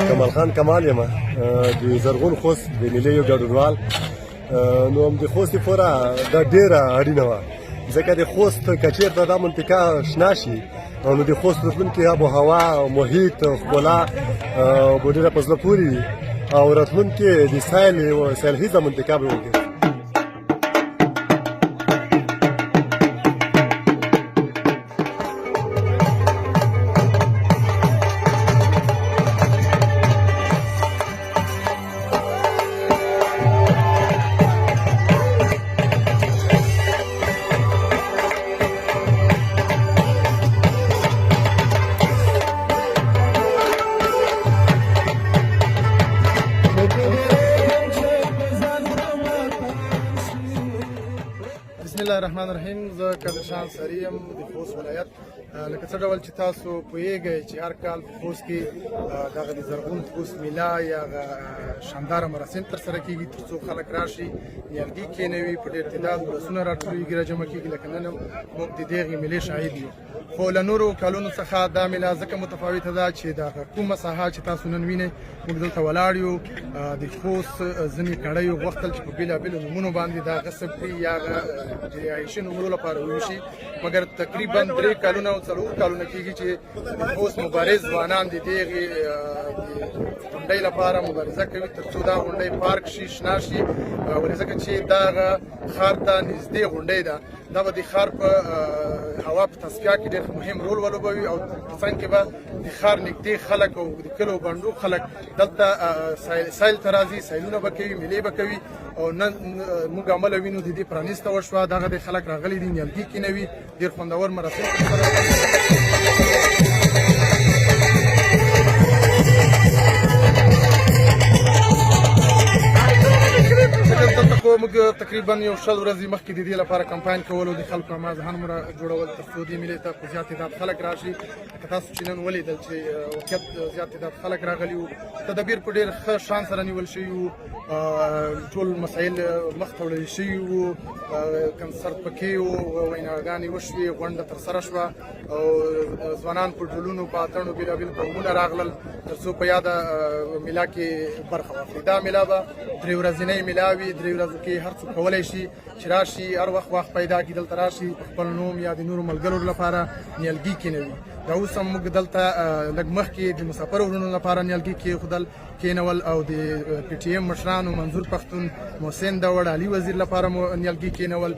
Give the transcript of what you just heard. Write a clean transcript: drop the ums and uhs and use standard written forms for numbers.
کمال خان کمال یم د زرغون خوست د ملي یو ګډونوال. نو د خوست لپاره دا ډېره اړینه وه ځکه د خوست که چېرته دا منطقه شنه شي نو د خوست راتلونکې آب و هوا محیط ښکلا به ډېره په زړه پورې وي او راتلونکې د سیلهیزه منطقه به وګرځي. بسم الله الرحمن الرحیم. زه کدرشان سري یم د خوست ولایت. لکه څه ډول چې تاسو پوهیږئ چې هر کال په خوست کې دغه د زرغون خوست میله یا شانداره مراسم ترسره کیږي تر څو خلک راشي نیالګي کینوي په ډېر تعداد ولسونه راټولېږي راجمع کیږي. لکه نن موږ د دغې میلې شاهد یو. خو له نورو کلونو څخه دا میله ځکه متفاوته ده چې د کومه ساحه چې تاسو نن وینئ موږ دلته ولاړ یو د خوست ځینې کړیو غوښتل چې په بېلابېلو نومونو باندې د غصب کړي یا د رهایشي نومونو لپاره وویشي، مګر تقریبا 3 کلونه او 4 کلونه کېږي چې د خوست مبارز ځوانان د دغې غونډۍ لپاره مبارزه کوي تر څو دا غونډۍ پارک شي، شنه شي. ولې ځکه چې دغه ښار ته نږدې غونډۍ ده، دا به د ښار په هوا په تصفیه کې ډېر مهم رول ولوبوي او په څنګ کې به د ښار نږدې خلک او د کلو بنډو خلک دلته سیل ته راځي، سیلونه به کوي، میلې به کوي. او نن موږ عمله وینو د دې پرانیسته وشوه، دغه د خلک راغلي دي نیالګي کینوي، ډېر خوندور مراسم موږ تقریبا یو 100 ورځې مخکې د دې لپاره کمپاین کول او د خلکو آماز هم جوړول تر څو دې میلې ته په زیات تعداد خلک راشي. لکه تاسو چې نن ولیدل چې واقعیت زیات تعداد خلک راغلي وو، تدابیر په ډېر ښه شان سره نیول شوي وو، ټول مسایل مخته وړل شوي وو، کنسرت پکې وو، ویناګانې وشوې، غونډه ترسره شوه او ځوانان په ډولونو په اتڼو بېلابېل قومونه راغلل تر څو په یاده میله کې برخه واخلي. دا میله به 3 ورځنۍ میله وي. 3 ورځو کې هر څوک کولی شي چې راشي، هر وخت پیدا کړي دلته راشي، خپل نوم یا د نورو ملګرو لپاره نیالګي کینوي. دا اوس هم موږ دلته لږ مخکې د مسافرو وروڼو لپاره نیالګي کینول او د پی ټي ایم مشرانو منظور پښتون، محسن داوړ، علي وزیر لپاره مو نیالګي کینول.